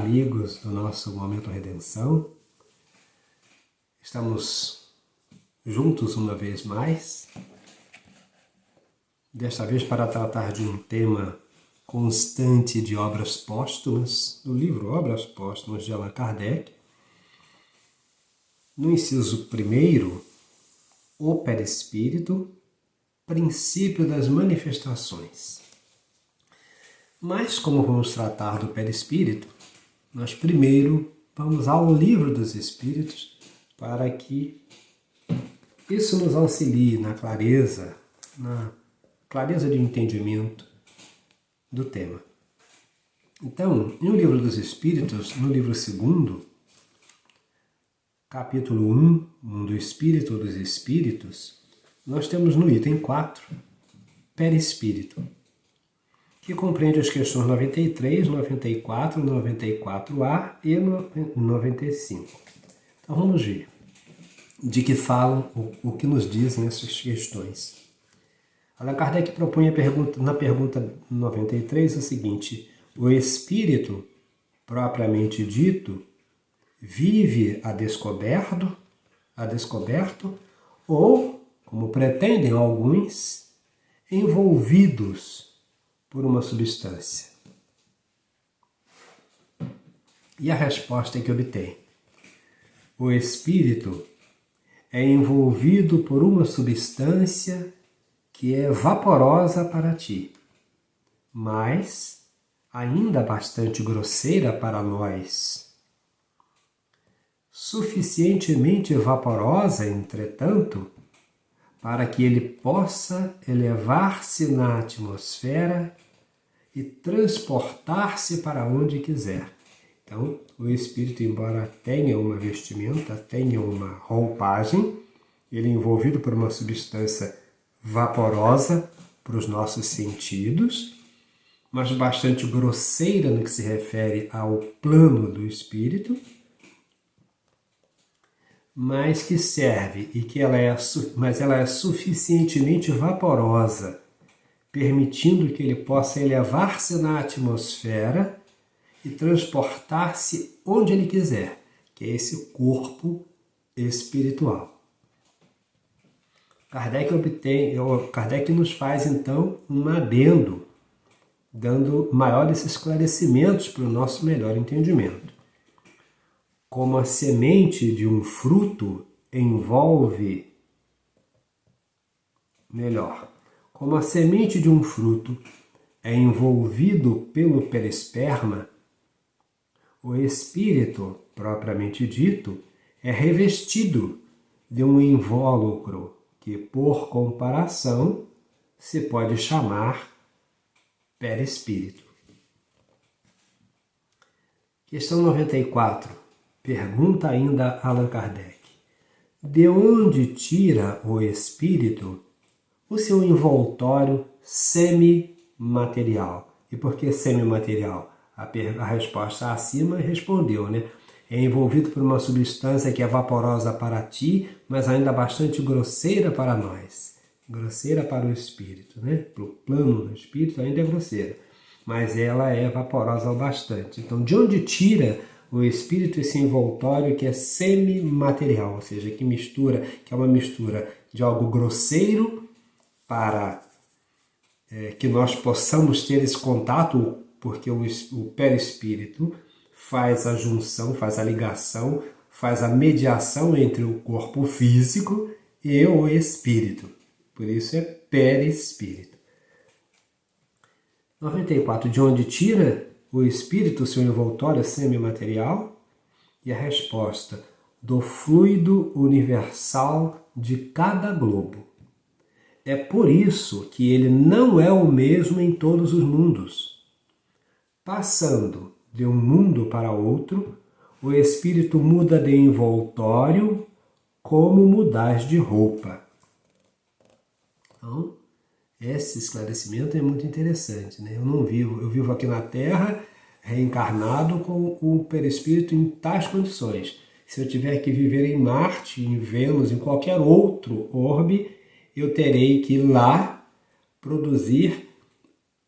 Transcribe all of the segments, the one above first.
amigos do nosso Momento Redenção. Estamos juntos uma vez mais, desta vez para tratar de um tema constante de obras póstumas, do livro Obras Póstumas de Allan Kardec. No inciso 1, o perispírito, princípio das manifestações. Mas, como vamos tratar do perispírito, nós primeiro vamos ao Livro dos Espíritos para que isso nos auxilie na clareza de entendimento do tema. Então, no Livro dos Espíritos, no livro 2, capítulo 1, Mundo Espírito dos Espíritos, nós temos no item 4, perispírito, que compreende as questões 93, 94, 94A e 95. Então vamos ver de que falam, o que nos dizem essas questões. Allan Kardec propõe na pergunta 93 o seguinte: o espírito, propriamente dito, vive a descoberto ou, como pretendem alguns, envolvidos por uma substância? E a resposta é que obtém: o espírito é envolvido por uma substância que é vaporosa para ti, mas ainda bastante grosseira para nós. Suficientemente vaporosa, entretanto, para que ele possa elevar-se na atmosfera e transportar-se para onde quiser. Então, o espírito, embora tenha uma vestimenta, tenha uma roupagem, ele é envolvido por uma substância vaporosa para os nossos sentidos, mas bastante grosseira no que se refere ao plano do espírito, mas que serve mas ela é suficientemente vaporosa, permitindo que ele possa elevar-se na atmosfera e transportar-se onde ele quiser, que é esse corpo espiritual. Kardec nos faz então um adendo, dando maiores esclarecimentos para o nosso melhor entendimento. Como a semente de um fruto como a semente de um fruto é envolvido pelo perisperma, o espírito, propriamente dito, é revestido de um invólucro que, por comparação, se pode chamar perispírito. Questão 94. Pergunta ainda Allan Kardec: de onde tira o espírito o seu envoltório semimaterial? E por que semimaterial? A resposta acima respondeu, né? É envolvido por uma substância que é vaporosa para ti, mas ainda bastante grosseira para nós. Grosseira para o espírito, né? Para o plano do espírito ainda é grosseira, mas ela é vaporosa o bastante. Então, de onde tira o espírito esse envoltório que é semimaterial, ou seja, que é uma mistura de algo grosseiro para que nós possamos ter esse contato, porque o perispírito faz a junção, faz a ligação, faz a mediação entre o corpo físico e o espírito. Por isso é perispírito. 94. De onde tira o espírito seu envoltório semimaterial? E a resposta: do fluido universal de cada globo. É por isso que ele não é o mesmo em todos os mundos. Passando de um mundo para outro, o espírito muda de envoltório como mudar de roupa. Então, esse esclarecimento é muito interessante, né? Eu vivo aqui na Terra, reencarnado com o perispírito em tais condições. Se eu tiver que viver em Marte, em Vênus, em qualquer outro orbe, eu terei que lá produzir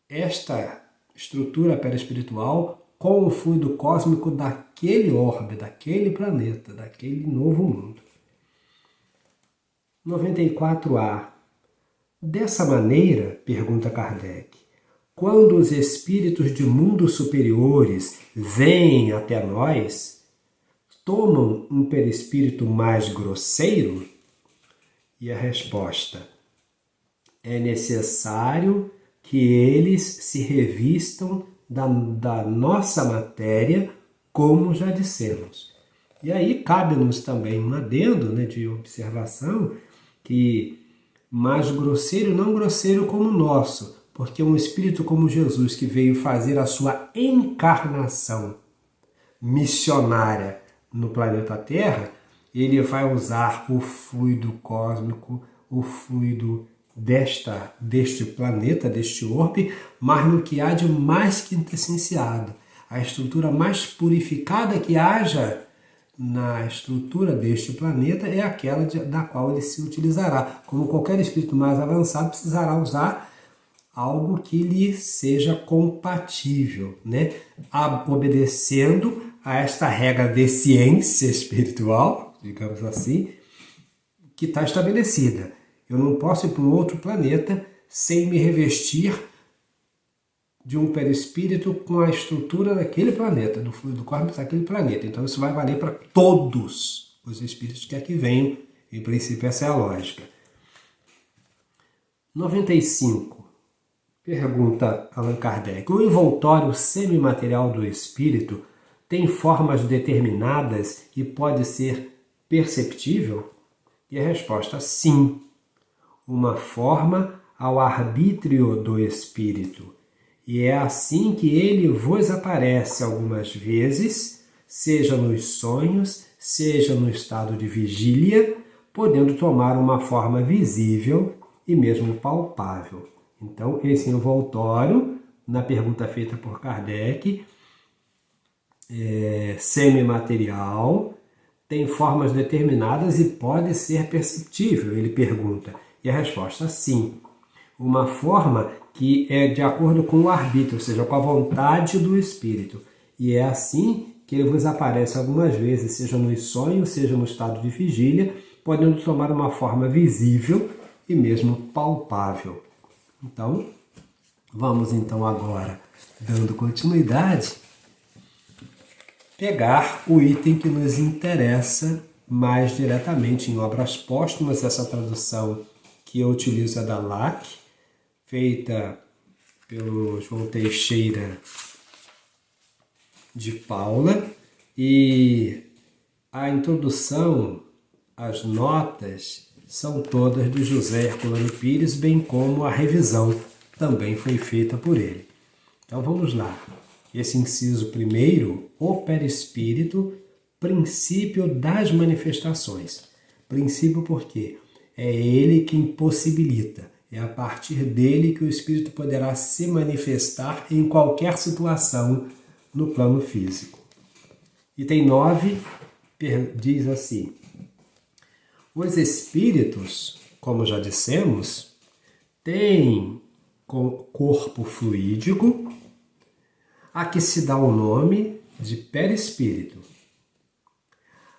esta estrutura perispiritual com o fluido cósmico daquele orbe, daquele planeta, daquele novo mundo. 94a. Dessa maneira, pergunta Kardec, quando os espíritos de mundos superiores vêm até nós, tomam um perispírito mais grosseiro? E a resposta: é necessário que eles se revistam da nossa matéria, como já dissemos. E aí cabe-nos também um adendo, né, de observação, que mais grosseiro, não grosseiro como o nosso, porque um espírito como Jesus, que veio fazer a sua encarnação missionária no planeta Terra, ele vai usar o fluido cósmico, o fluido deste planeta, deste orbe, mas no que há de mais quintessenciado. A estrutura mais purificada que haja na estrutura deste planeta é aquela da qual ele se utilizará. Como qualquer espírito mais avançado, precisará usar algo que lhe seja compatível, né? Obedecendo a esta regra de ciência espiritual, digamos assim, que está estabelecida. Eu não posso ir para um outro planeta sem me revestir de um perispírito com a estrutura daquele planeta, do fluido cósmico daquele planeta. Então isso vai valer para todos os espíritos que aqui venham. Em princípio, essa é a lógica. 95. Pergunta Allan Kardec. O envoltório semimaterial do espírito tem formas determinadas e pode ser perceptível? E a resposta: sim. Uma forma ao arbítrio do espírito. E é assim que ele vos aparece algumas vezes, seja nos sonhos, seja no estado de vigília, podendo tomar uma forma visível e mesmo palpável. Então, esse envoltório, na pergunta feita por Kardec, semimaterial, tem formas determinadas e pode ser perceptível, ele pergunta. E a resposta: sim. Uma forma que é de acordo com o arbítrio, ou seja, com a vontade do espírito. E é assim que ele vos aparece algumas vezes, seja nos sonhos, seja no estado de vigília, podendo tomar uma forma visível e mesmo palpável. Então, vamos então agora, dando continuidade, pegar o item que nos interessa mais diretamente em obras póstumas, essa tradução que eu utilizo é da LAC, feita pelo João Teixeira de Paula, e a introdução, as notas, são todas de José Herculano Pires, bem como a revisão também foi feita por ele. Então vamos lá. Esse inciso primeiro, o perispírito, princípio das manifestações. Princípio porque é ele quem possibilita. É a partir dele que o espírito poderá se manifestar em qualquer situação no plano físico. Item 9 diz assim: os espíritos, como já dissemos, têm corpo fluídico, a que se dá o nome de perispírito.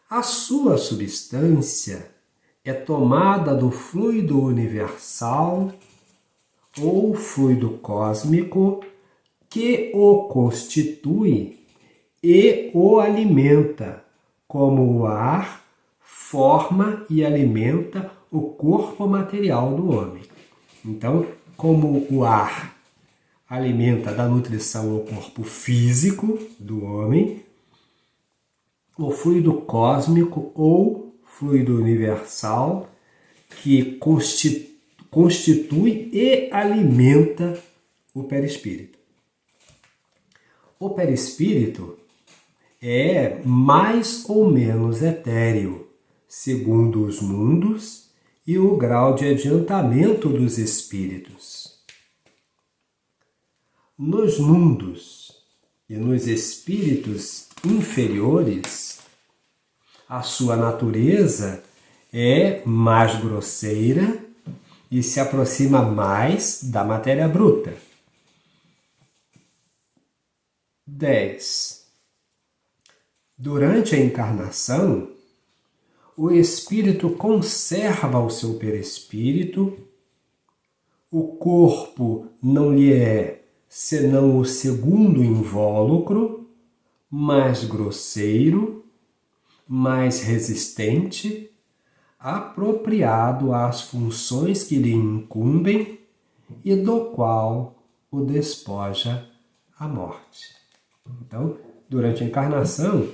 A sua substância é tomada do fluido universal ou fluido cósmico que o constitui e o alimenta, como o ar forma e alimenta o corpo material do homem. Então, como o ar alimenta da nutrição o corpo físico do homem, o fluido cósmico ou fluido universal que constitui e alimenta o perispírito. O perispírito é mais ou menos etéreo, segundo os mundos e o grau de adiantamento dos espíritos. Nos mundos e nos espíritos inferiores, a sua natureza é mais grosseira e se aproxima mais da matéria bruta. 10. Durante a encarnação, o espírito conserva o seu perispírito, o corpo não lhe é senão o segundo invólucro, mais grosseiro, mais resistente, apropriado às funções que lhe incumbem e do qual o despoja a morte. Então, durante a encarnação,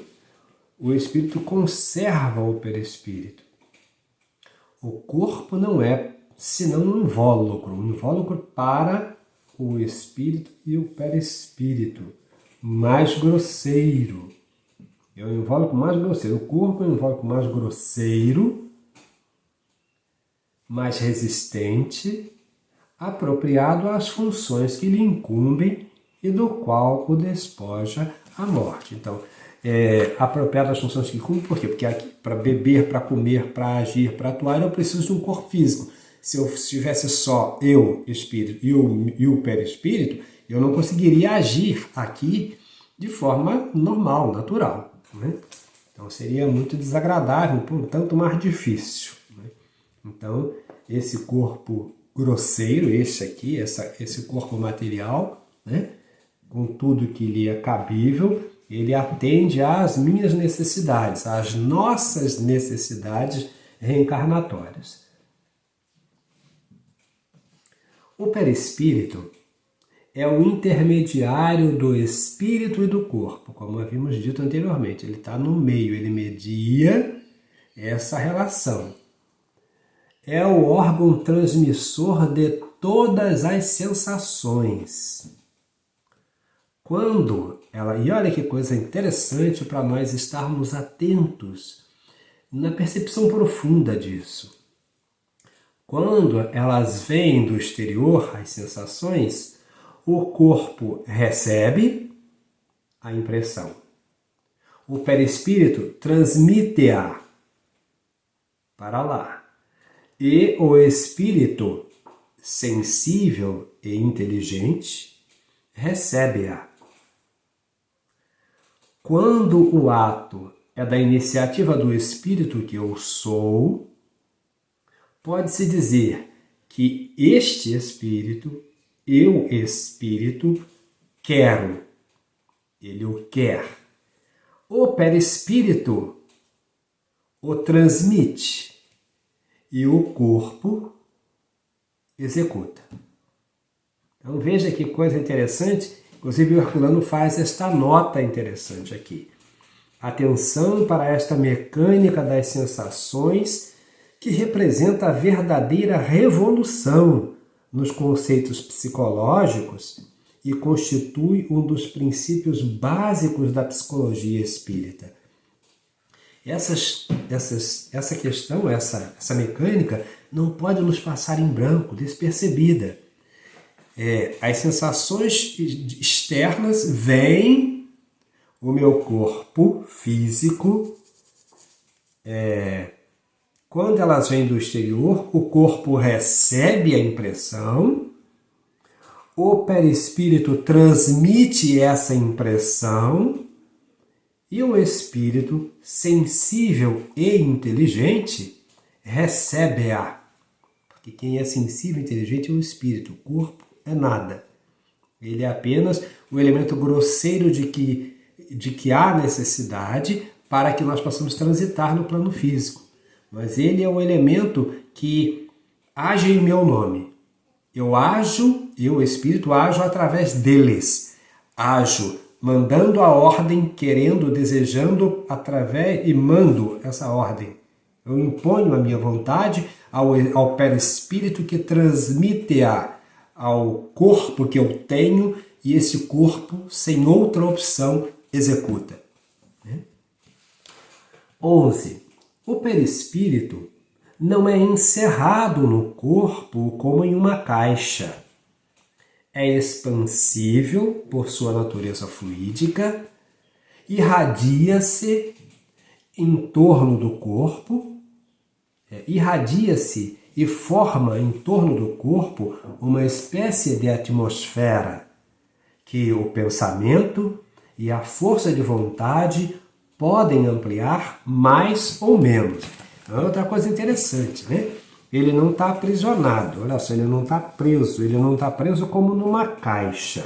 o espírito conserva o perispírito. O corpo não é senão um invólucro para o espírito e o perispírito, mais grosseiro. É o invólucro mais grosseiro. O corpo é o invólucro mais grosseiro, mais resistente, apropriado às funções que lhe incumbem e do qual o despoja a morte. Então, apropriado às funções que incumbem, por quê? Porque aqui, para beber, para comer, para agir, para atuar, eu preciso de um corpo físico. Se eu tivesse só eu, espírito, e o perispírito, eu não conseguiria agir aqui de forma normal, natural, né? Então seria muito desagradável, um tanto mais difícil, né? Então, esse corpo grosseiro, esse aqui, esse corpo material, né? Com tudo que lhe é cabível, ele atende às minhas necessidades, às nossas necessidades reencarnatórias. O perispírito é o intermediário do espírito e do corpo, como havíamos dito anteriormente. Ele está no meio, ele media essa relação. É o órgão transmissor de todas as sensações. E olha que coisa interessante para nós estarmos atentos na percepção profunda disso. Quando elas vêm do exterior, as sensações, o corpo recebe a impressão. O perispírito transmite-a para lá. E o espírito sensível e inteligente recebe-a. Quando o ato é da iniciativa do espírito que eu sou, pode-se dizer que este espírito, eu espírito, quero. Ele o quer. O perispírito o transmite e o corpo executa. Então veja que coisa interessante. Inclusive o Herculano faz esta nota interessante aqui. Atenção para esta mecânica das sensações que representa a verdadeira revolução nos conceitos psicológicos e constitui um dos princípios básicos da psicologia espírita. Essa questão, essa mecânica, não pode nos passar em branco, despercebida. As sensações externas vêm, o meu corpo físico, quando elas vêm do exterior, o corpo recebe a impressão, o perispírito transmite essa impressão e o espírito, sensível e inteligente, recebe-a. Porque quem é sensível e inteligente é o espírito, o corpo é nada. Ele é apenas o elemento grosseiro de que há necessidade para que nós possamos transitar no plano físico. Mas ele é o elemento que age em meu nome. Eu, espírito, ajo através deles. Ajo mandando a ordem, querendo, desejando, e mando essa ordem. Eu imponho a minha vontade ao perispírito que transmite-a ao corpo que eu tenho e esse corpo, sem outra opção, executa. 11. O perispírito não é encerrado no corpo como em uma caixa. É expansível por sua natureza fluídica, irradia-se em torno do corpo, irradia-se e forma em torno do corpo uma espécie de atmosfera que o pensamento e a força de vontade podem ampliar mais ou menos. Então, outra coisa interessante, né? Ele não está aprisionado, olha só, ele não está preso como numa caixa.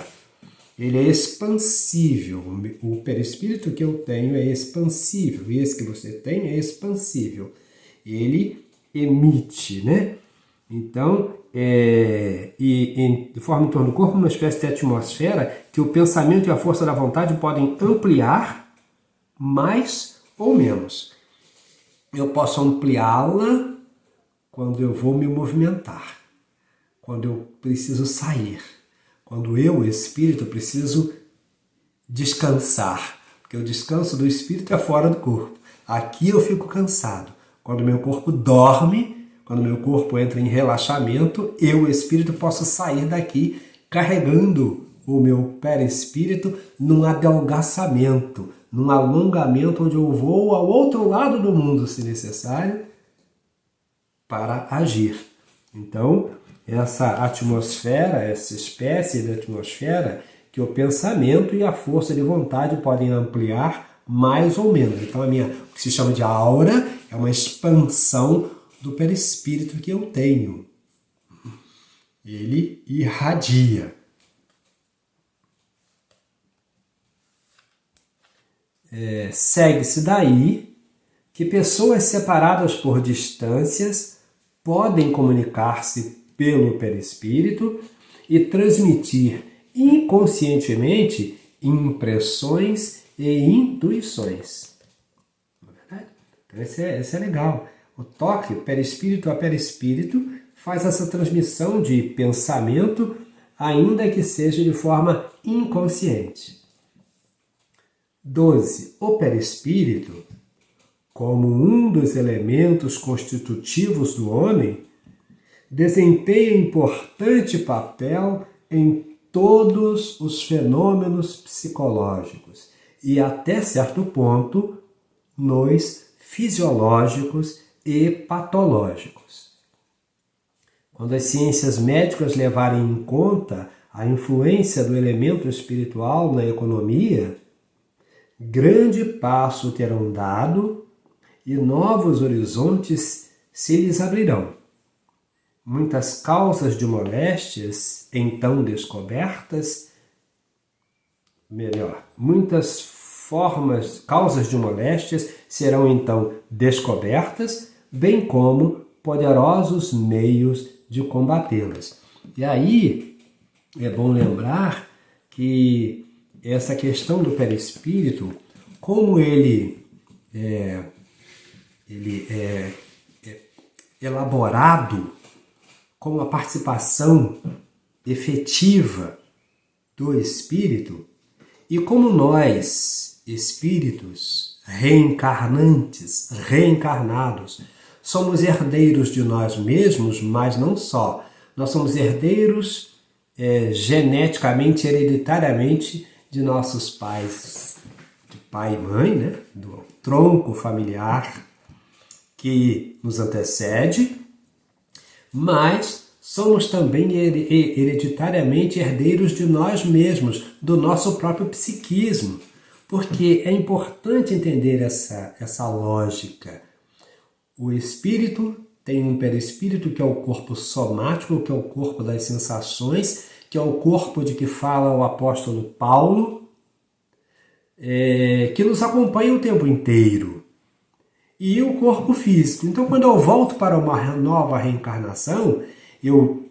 Ele é expansível. O perispírito que eu tenho é expansível, e esse que você tem é expansível. Ele emite, né? Então, de forma em torno do corpo, uma espécie de atmosfera que o pensamento e a força da vontade podem ampliar mais ou menos. Eu posso ampliá-la quando eu vou me movimentar, quando eu preciso sair, quando eu, espírito, preciso descansar, porque o descanso do espírito é fora do corpo. Aqui eu fico cansado. Quando meu corpo dorme, quando meu corpo entra em relaxamento, eu, espírito, posso sair daqui carregando o meu perispírito num adelgaçamento, num alongamento onde eu vou ao outro lado do mundo, se necessário, para agir. Então, essa atmosfera, essa espécie de atmosfera que o pensamento e a força de vontade podem ampliar mais ou menos. Então, o que se chama de aura é uma expansão do perispírito que eu tenho. Ele irradia. Segue-se daí que pessoas separadas por distâncias podem comunicar-se pelo perispírito e transmitir inconscientemente impressões e intuições. Não é verdade? Então, esse é legal. O toque, perispírito a perispírito, faz essa transmissão de pensamento, ainda que seja de forma inconsciente. 12. O perispírito, como um dos elementos constitutivos do homem, desempenha importante papel em todos os fenômenos psicológicos e, até certo ponto, nos fisiológicos e patológicos. Quando as ciências médicas levarem em conta a influência do elemento espiritual na economia, grande passo terão dado e novos horizontes se lhes abrirão. Muitas causas de moléstias, então descobertas, muitas causas de moléstias serão então descobertas, bem como poderosos meios de combatê-las. E aí é bom lembrar que essa questão do perispírito, como ele é elaborado com a participação efetiva do espírito, e como nós, espíritos reencarnados, somos herdeiros de nós mesmos, mas não só. Nós somos herdeiros geneticamente, hereditariamente, de nossos pais, de pai e mãe, né? Do tronco familiar que nos antecede, mas somos também hereditariamente herdeiros de nós mesmos, do nosso próprio psiquismo, porque é importante entender essa lógica. O espírito tem um perispírito que é o corpo somático, que é o corpo das sensações, que é o corpo de que fala o apóstolo Paulo, que nos acompanha o tempo inteiro. E o corpo físico. Então, quando eu volto para uma nova reencarnação, eu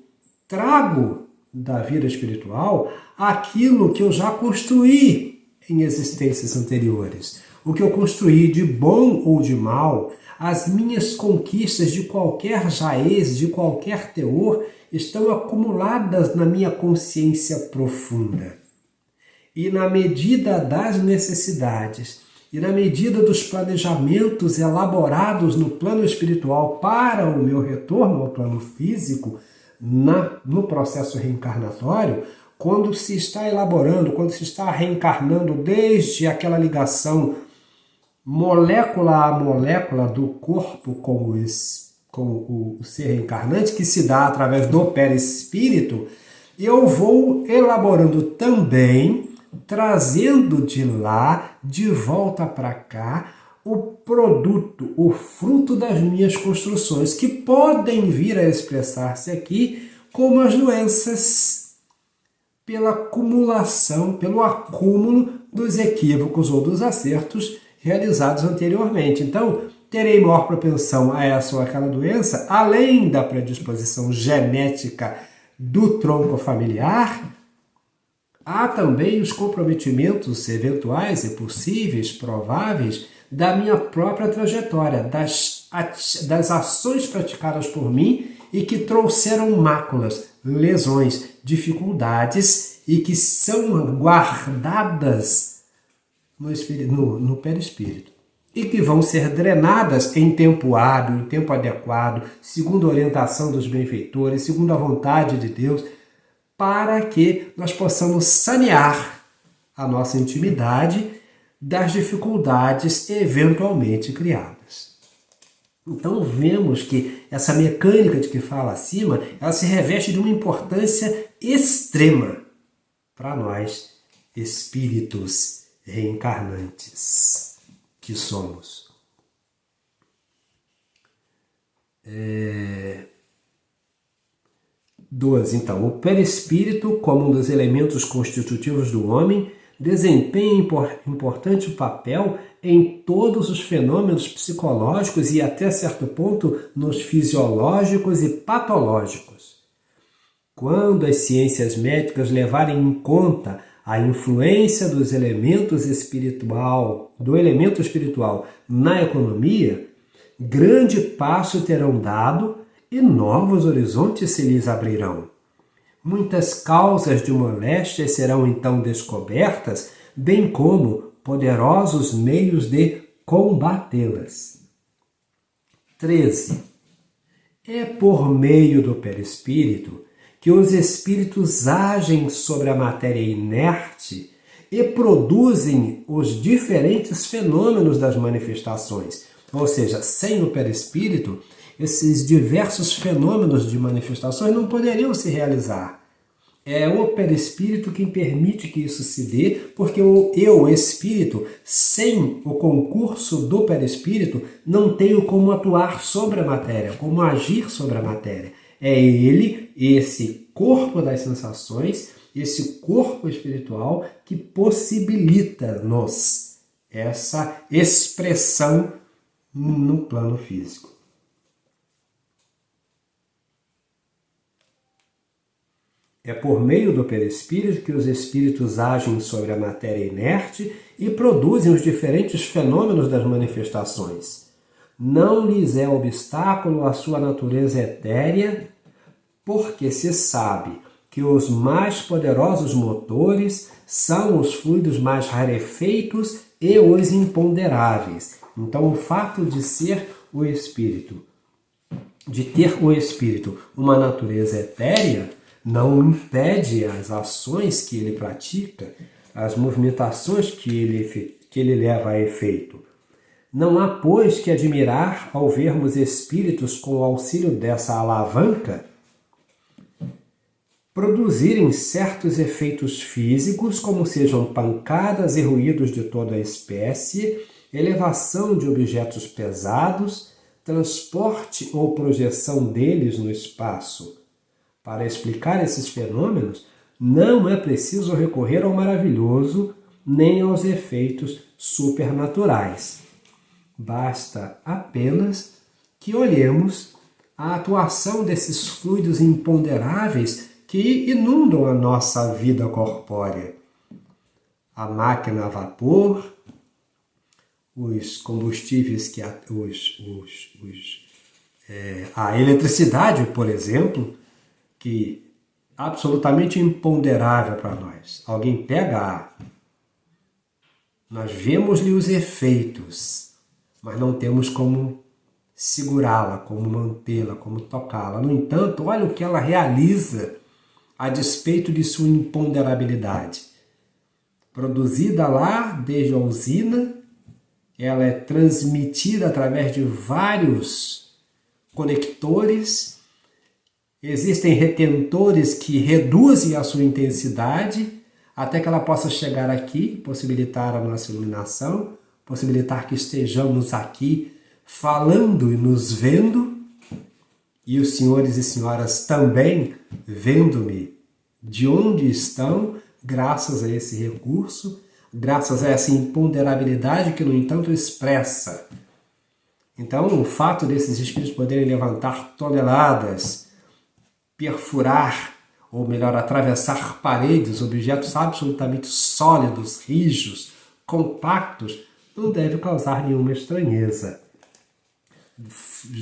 trago da vida espiritual aquilo que eu já construí em existências anteriores. O que eu construí de bom ou de mal, as minhas conquistas de qualquer raiz, de qualquer teor, estão acumuladas na minha consciência profunda. E na medida das necessidades, e na medida dos planejamentos elaborados no plano espiritual para o meu retorno ao plano físico, no processo reencarnatório, quando se está elaborando, quando se está reencarnando desde aquela ligação molécula a molécula do corpo com o ser reencarnante, que se dá através do perispírito, eu vou elaborando também trazendo de lá, de volta para cá, o produto, o fruto das minhas construções, que podem vir a expressar-se aqui como as doenças pela acumulação, pelo acúmulo dos equívocos ou dos acertos realizados anteriormente. Então, terei maior propensão a essa ou aquela doença, além da predisposição genética do tronco familiar, há também os comprometimentos eventuais e possíveis, prováveis, da minha própria trajetória, das ações praticadas por mim e que trouxeram máculas, lesões, dificuldades e que são guardadas no perispírito e que vão ser drenadas em tempo hábil, em tempo adequado, segundo a orientação dos benfeitores, segundo a vontade de Deus, para que nós possamos sanear a nossa intimidade das dificuldades eventualmente criadas. Então vemos que essa mecânica de que fala acima, ela se reveste de uma importância extrema para nós, espíritos reencarnantes que somos. 12. Então, o perispírito, como um dos elementos constitutivos do homem, desempenha importante papel em todos os fenômenos psicológicos e, até certo ponto, nos fisiológicos e patológicos. Quando as ciências médicas levarem em conta a influência do elemento espiritual na economia, grande passo terão dado e novos horizontes se lhes abrirão. Muitas causas de moléstia serão então descobertas, bem como poderosos meios de combatê-las. 13. É por meio do perispírito que os espíritos agem sobre a matéria inerte e produzem os diferentes fenômenos das manifestações. Ou seja, sem o perispírito, esses diversos fenômenos de manifestações não poderiam se realizar. É o perispírito quem permite que isso se dê, porque o espírito, sem o concurso do perispírito, não tenho como atuar sobre a matéria, como agir sobre a matéria. É ele, esse corpo das sensações, esse corpo espiritual que possibilita-nos essa expressão no plano físico. É por meio do perispírito que os espíritos agem sobre a matéria inerte e produzem os diferentes fenômenos das manifestações. Não lhes é obstáculo a sua natureza etérea, porque se sabe que os mais poderosos motores são os fluidos mais rarefeitos e os imponderáveis. Então, o fato de ser o espírito, de ter o espírito uma natureza etérea, não impede as ações que ele pratica, as movimentações que ele leva a efeito. Não há, pois, que admirar ao vermos espíritos com o auxílio dessa alavanca produzirem certos efeitos físicos, como sejam pancadas e ruídos de toda a espécie, elevação de objetos pesados, transporte ou projeção deles no espaço. Para explicar esses fenômenos, não é preciso recorrer ao maravilhoso nem aos efeitos supernaturais. Basta apenas que olhemos a atuação desses fluidos imponderáveis que inundam a nossa vida corpórea. A máquina a vapor, os combustíveis, a eletricidade, por exemplo, que é absolutamente imponderável para nós. Alguém pega nós vemos-lhe os efeitos, mas não temos como segurá-la, como mantê-la, como tocá-la. No entanto, olha o que ela realiza a despeito de sua imponderabilidade. Produzida lá desde a usina, ela é transmitida através de vários conectores. Existem retentores que reduzem a sua intensidade, até que ela possa chegar aqui, possibilitar a nossa iluminação, possibilitar que estejamos aqui falando e nos vendo, e os senhores e senhoras também vendo-me de onde estão, graças a esse recurso, graças a essa imponderabilidade que, no entanto, expressa. Então, o fato desses espíritos poderem levantar toneladas, perfurar, ou melhor, atravessar paredes, objetos absolutamente sólidos, rijos, compactos, não deve causar nenhuma estranheza.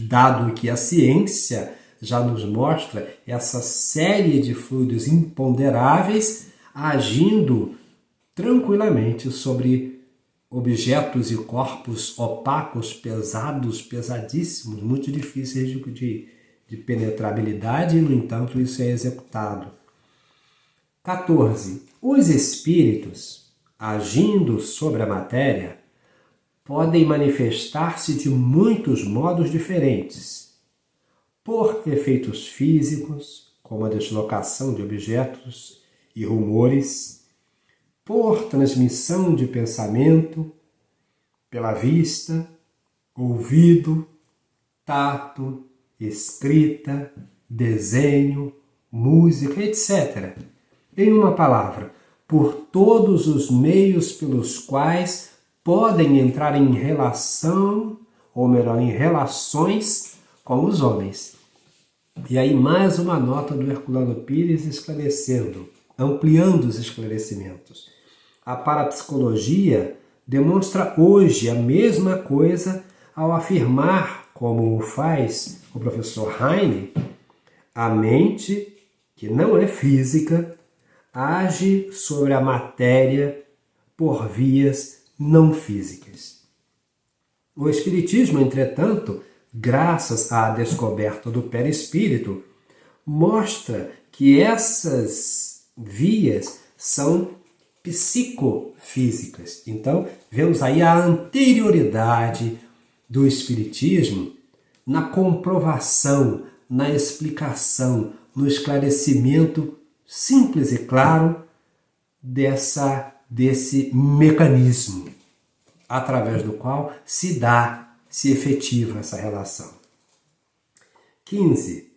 Dado que a ciência já nos mostra essa série de fluidos imponderáveis agindo tranquilamente sobre objetos e corpos opacos, pesados, pesadíssimos, muito difíceis de penetrabilidade, e, no entanto, isso é executado. 14. Os espíritos, agindo sobre a matéria, podem manifestar-se de muitos modos diferentes, por efeitos físicos, como a deslocação de objetos e rumores, por transmissão de pensamento, pela vista, ouvido, tato, escrita, desenho, música, etc. Em uma palavra, por todos os meios pelos quais podem entrar em relação, ou melhor, em relações com os homens. E aí mais uma nota do Herculano Pires esclarecendo, ampliando os esclarecimentos. A parapsicologia demonstra hoje a mesma coisa ao afirmar, como o faz o professor Heine, a mente, que não é física, age sobre a matéria por vias não físicas. O Espiritismo, entretanto, graças à descoberta do perispírito, mostra que essas vias são psicofísicas. Então, vemos aí a anterioridade do Espiritismo na comprovação, na explicação, no esclarecimento simples e claro desse mecanismo através do qual se efetiva essa relação. 15.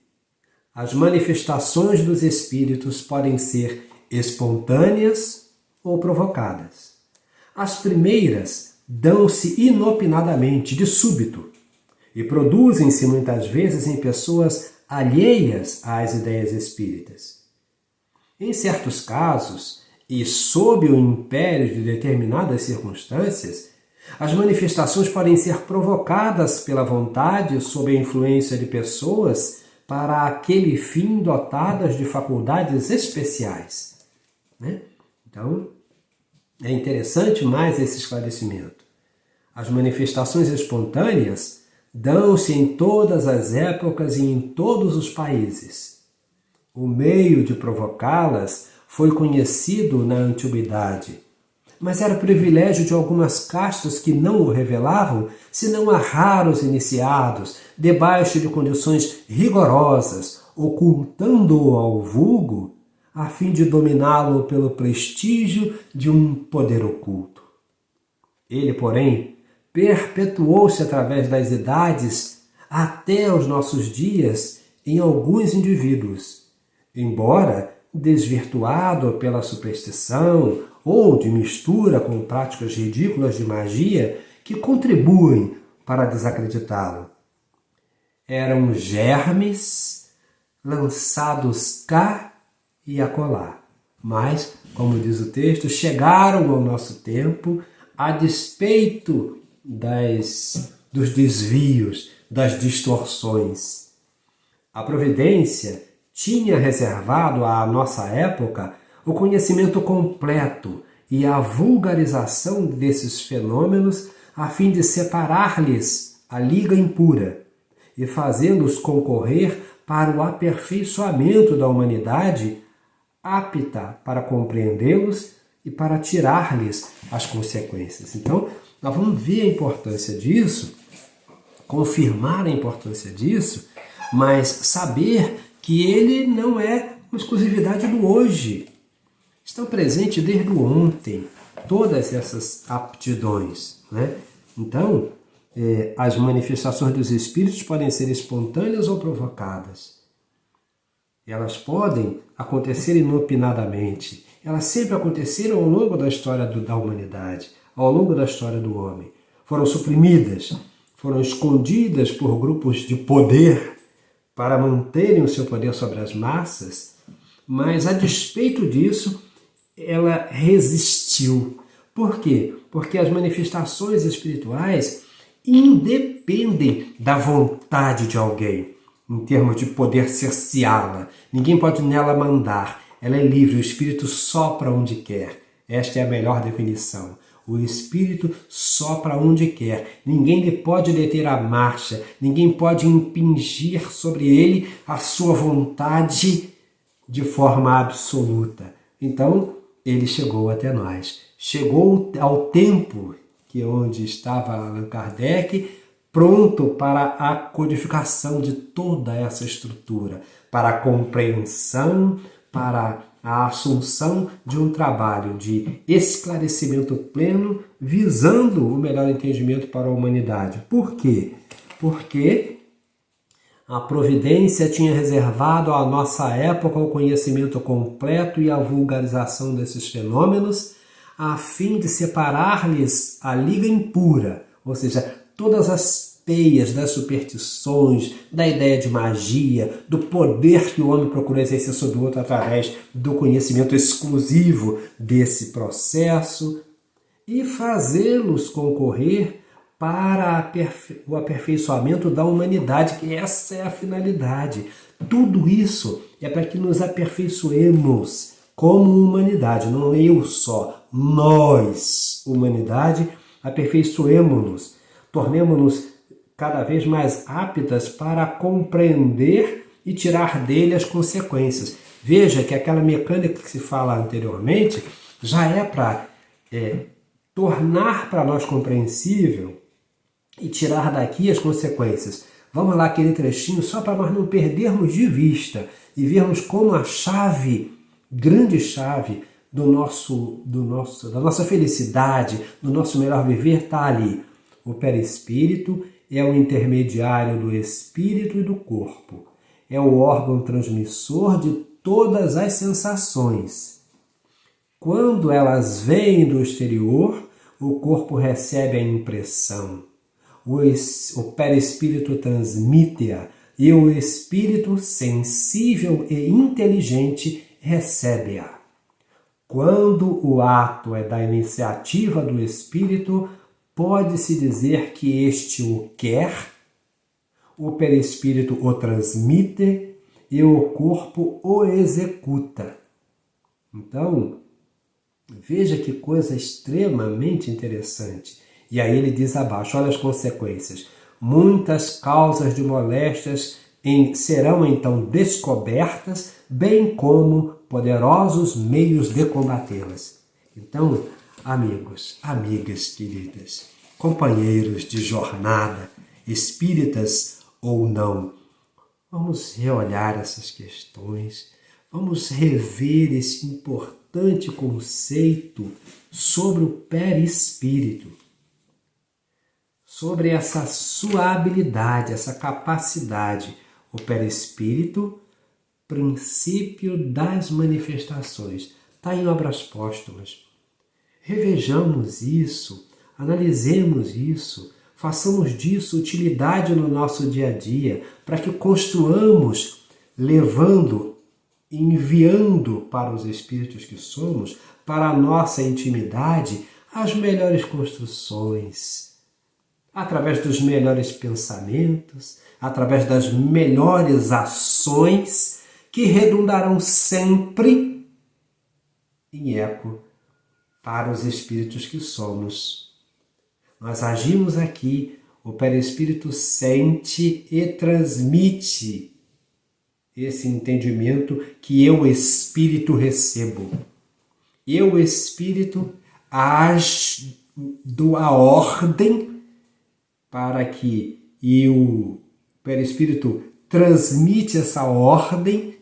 As manifestações dos espíritos podem ser espontâneas ou provocadas. As primeiras dão-se inopinadamente, de súbito, e produzem-se muitas vezes em pessoas alheias às ideias espíritas. Em certos casos, e sob o império de determinadas circunstâncias, as manifestações podem ser provocadas pela vontade sob a influência de pessoas para aquele fim dotadas de faculdades especiais. Né? Então, é interessante mais esse esclarecimento. As manifestações espontâneas dão-se em todas as épocas e em todos os países. O meio de provocá-las foi conhecido na antiguidade, mas era privilégio de algumas castas que não o revelavam, senão a raros iniciados, debaixo de condições rigorosas, ocultando-o ao vulgo, a fim de dominá-lo pelo prestígio de um poder oculto. Ele, porém, perpetuou-se através das idades até os nossos dias em alguns indivíduos, embora desvirtuado pela superstição ou de mistura com práticas ridículas de magia que contribuem para desacreditá-lo. Eram germes lançados cá e acolá, mas, como diz o texto, chegaram ao nosso tempo a despeito dos desvios, das distorções. A providência tinha reservado à nossa época o conhecimento completo e a vulgarização desses fenômenos a fim de separar-lhes a liga impura e fazê-los concorrer para o aperfeiçoamento da humanidade apta para compreendê-los e para tirar-lhes as consequências. Então, nós vamos ver a importância disso, confirmar a importância disso, mas saber que ele não é uma exclusividade do hoje. estão presentes desde o ontem, todas essas aptidões, né? Então, as manifestações dos espíritos podem ser espontâneas ou provocadas. Elas podem acontecer inopinadamente. Elas sempre aconteceram ao longo da história da humanidade, ao longo da história do homem. Foram suprimidas, foram escondidas por grupos de poder para manterem o seu poder sobre as massas, mas a despeito disso, ela resistiu. Por quê? Porque as manifestações espirituais independem da vontade de alguém, em termos de poder cerceá-la. Ninguém pode nela mandar. Ela é livre, o Espírito sopra onde quer. Esta é a melhor definição. O Espírito sopra onde quer. Ninguém lhe pode deter a marcha. Ninguém pode impingir sobre ele a sua vontade de forma absoluta. Então, ele chegou até nós. Chegou ao tempo que onde estava Allan Kardec, pronto para a codificação de toda essa estrutura, para a compreensão, para a assunção de um trabalho de esclarecimento pleno, visando o melhor entendimento para a humanidade. Por quê? Porque a providência tinha reservado à nossa época o conhecimento completo e a vulgarização desses fenômenos, a fim de separar-lhes a liga impura, ou seja, todas as peias das superstições, da ideia de magia, do poder que o homem procura exercer sobre o outro através do conhecimento exclusivo desse processo, e fazê-los concorrer para o aperfeiçoamento da humanidade, que essa é a finalidade. Tudo isso é para que nos aperfeiçoemos como humanidade, não eu só, nós, humanidade, aperfeiçoemo-nos, tornemo-nos cada vez mais aptas para compreender e tirar dele as consequências. Veja que aquela mecânica que se fala anteriormente já é para tornar para nós compreensível e tirar daqui as consequências. Vamos lá, aquele trechinho, só para nós não perdermos de vista e vermos como a chave, grande chave da nossa felicidade, do nosso melhor viver está ali. O perispírito é o intermediário do espírito e do corpo. É o órgão transmissor de todas as sensações. Quando elas vêm do exterior, o corpo recebe a impressão. O perispírito transmite-a e o espírito sensível e inteligente recebe-a. Quando o ato é da iniciativa do espírito, pode-se dizer que este o quer, o perispírito o transmite e o corpo o executa. Então, veja que coisa extremamente interessante. E aí ele diz abaixo, olha as consequências. Muitas causas de moléstias serão então descobertas, bem como poderosos meios de combatê-las. Então, amigos, amigas queridas, companheiros de jornada, espíritas ou não, vamos reolhar essas questões, vamos rever esse importante conceito sobre o perispírito, sobre essa sua habilidade, essa capacidade. O perispírito, princípio das manifestações, está em Obras Póstumas. Revejamos isso, analisemos isso, façamos disso utilidade no nosso dia a dia, para que construamos, enviando para os espíritos que somos, para a nossa intimidade, as melhores construções, através dos melhores pensamentos, através das melhores ações, que redundarão sempre em eco para os espíritos que somos. Nós agimos aqui, o perispírito sente e transmite esse entendimento que eu, espírito, recebo. Eu, espírito, dou a ordem para que o perispírito transmite essa ordem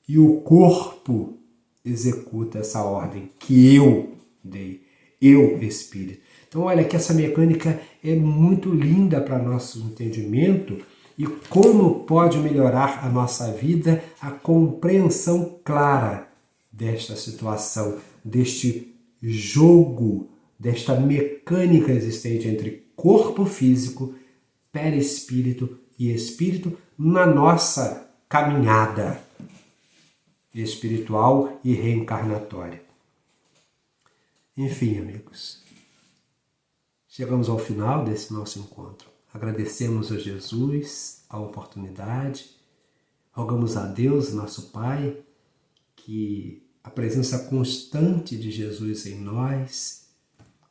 e o corpo executa essa ordem que eu dei, eu, Espírito. Então, olha que essa mecânica é muito linda para nosso entendimento e como pode melhorar a nossa vida a compreensão clara desta situação, deste jogo, desta mecânica existente entre corpo físico, perispírito e espírito na nossa caminhada espiritual e reencarnatória. Enfim, amigos, chegamos ao final desse nosso encontro. Agradecemos a Jesus a oportunidade, rogamos a Deus, nosso Pai, que a presença constante de Jesus em nós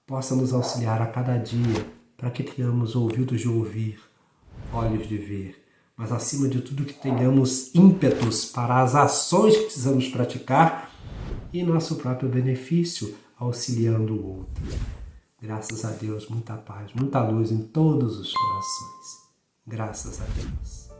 possa nos auxiliar a cada dia para que tenhamos ouvidos de ouvir, olhos de ver, mas acima de tudo que tenhamos ímpetos para as ações que precisamos praticar e nosso próprio benefício, auxiliando o outro. Graças a Deus, muita paz, muita luz em todos os corações. Graças a Deus.